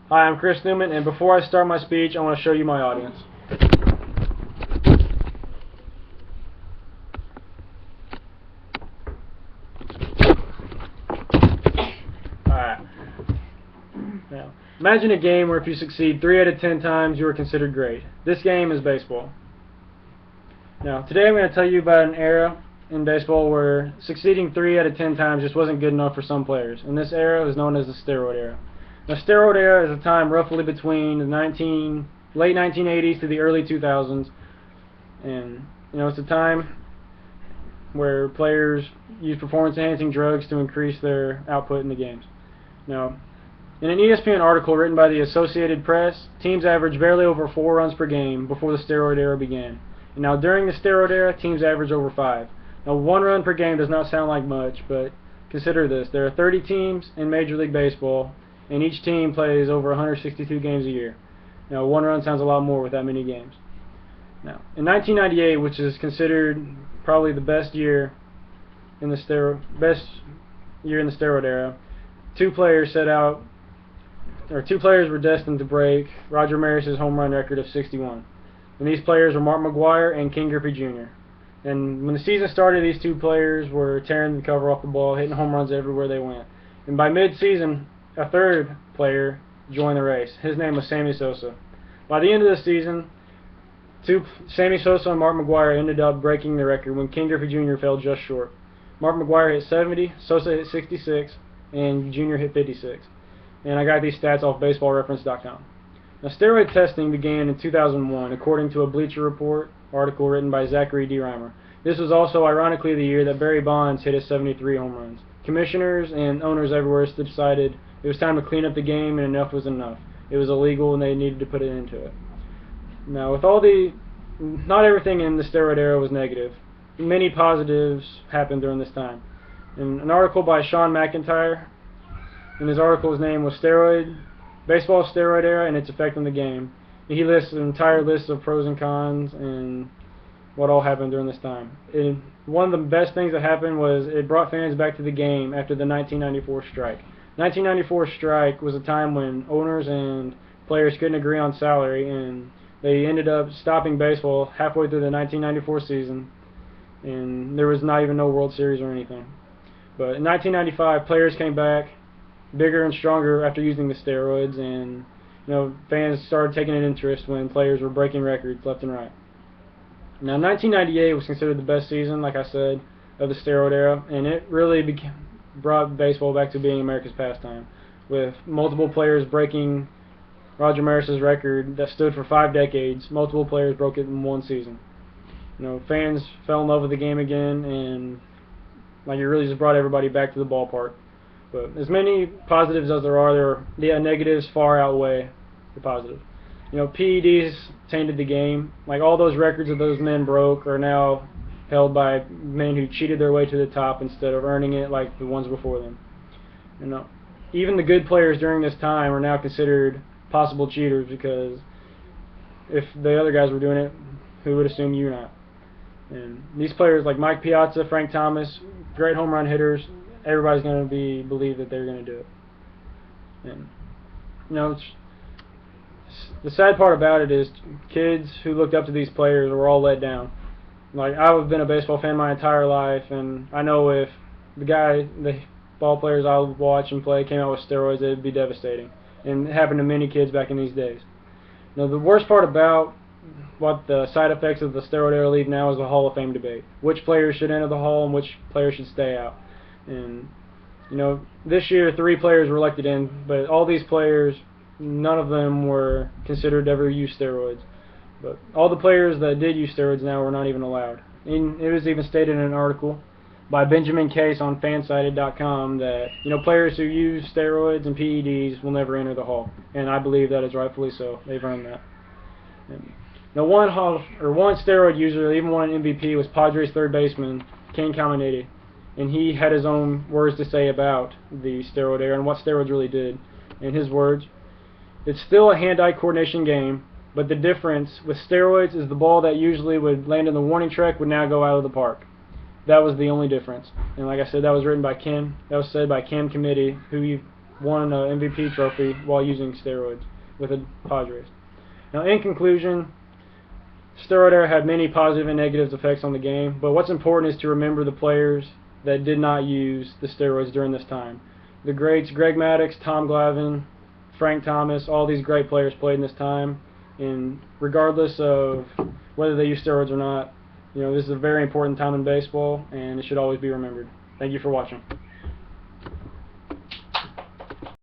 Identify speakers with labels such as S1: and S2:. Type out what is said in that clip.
S1: Hi, I'm Chris Newman, and before I start my speech, I want to show you my audience. Alright. Now, imagine a game where if you succeed 3 out of 10 times, you are considered great. This game is baseball. Now, today I'm going to tell you about an era in baseball where succeeding 3 out of 10 times just wasn't good enough for some players, and this era is known as the steroid era. The steroid era is a time roughly between the late 1980s to the early 2000s, and it's a time where players use performance-enhancing drugs to increase their output in the games. Now, in an ESPN article written by the Associated Press, teams averaged barely over 4 runs per game before the steroid era began. And now during the steroid era, teams averaged over 5. Now 1 run per game does not sound like much, but consider this. There are 30 teams in Major League Baseball, and each team plays over 162 games a year. Now 1 run sounds a lot more with that many games. Now, in 1998, which is considered probably the best year in the steroid era, two players were destined to break Roger Maris's home run record of 61. And these players were Mark McGwire and Ken Griffey Jr. And when the season started, these two players were tearing the cover off the ball, hitting home runs everywhere they went. And by mid-season, a third player joined the race. His name was Sammy Sosa. By the end of the season, Sammy Sosa and Mark McGwire ended up breaking the record when Ken Griffey Jr. fell just short. Mark McGwire hit 70, Sosa hit 66, and Jr. hit 56. And I got these stats off BaseballReference.com. Now, steroid testing began in 2001, according to a Bleacher Report article written by Zachary D. Reimer. This was also, ironically, the year that Barry Bonds hit his 73 home runs. Commissioners and owners everywhere decided it was time to clean up the game, and enough was enough. It was illegal, and they needed to put it into it. Now, with not everything in the steroid era was negative. Many positives happened during this time. In an article by Sean McIntyre, and his article's name was Baseball Steroid Era and Its Effect on the Game. He lists an entire list of pros and cons and what all happened during this time. One of the best things that happened was it brought fans back to the game after the 1994 strike. 1994 strike was a time when owners and players couldn't agree on salary, and they ended up stopping baseball halfway through the 1994 season, and there was not even no World Series or anything. But in 1995, players came back bigger and stronger after using the steroids, and fans started taking an interest when players were breaking records left and right. Now, 1998 was considered the best season, like I said, of the steroid era, and it really brought baseball back to being America's pastime, with multiple players breaking Roger Maris's record that stood for 5 decades. Multiple players broke it in 1 season. Fans fell in love with the game again, and it really just brought everybody back to the ballpark. But as many positives as there are, the negatives far outweigh the positives. PEDs tainted the game. All those records that those men broke are now held by men who cheated their way to the top instead of earning it like the ones before them. Even the good players during this time are now considered possible cheaters, because if the other guys were doing it, who would assume you're not? And these players like Mike Piazza, Frank Thomas, great home run hitters, everybody's going to believe that they're going to do it. And the sad part about it is kids who looked up to these players were all let down. I've been a baseball fan my entire life, and I know if the ball players I watch and play came out with steroids, it'd be devastating. And it happened to many kids back in these days. The worst part about what the side effects of the steroid era leave now is the Hall of Fame debate. Which players should enter the Hall and which players should stay out. And this year 3 players were elected in, but all these players, none of them were considered to ever use steroids. But all the players that did use steroids now were not even allowed. And it was even stated in an article by Benjamin Case on Fansided.com that players who use steroids and PEDs will never enter the Hall, and I believe that is rightfully so. They've earned that. And one steroid user that even won an MVP was Padres third baseman Ken Caminiti, and he had his own words to say about the steroid era and what steroids really did. In his words, "It's still a hand-eye coordination game, but the difference with steroids is the ball that usually would land in the warning track would now go out of the park. That was the only difference." And like I said, that was said by Ken Caminiti, who won an MVP trophy while using steroids with the Padres. Now, in conclusion, steroid era had many positive and negative effects on the game, but what's important is to remember the players that did not use the steroids during this time. The greats Greg Maddux, Tom Glavine, Frank Thomas, all these great players played in this time, and regardless of whether they use steroids or not, this is a very important time in baseball, and it should always be remembered. Thank you for watching.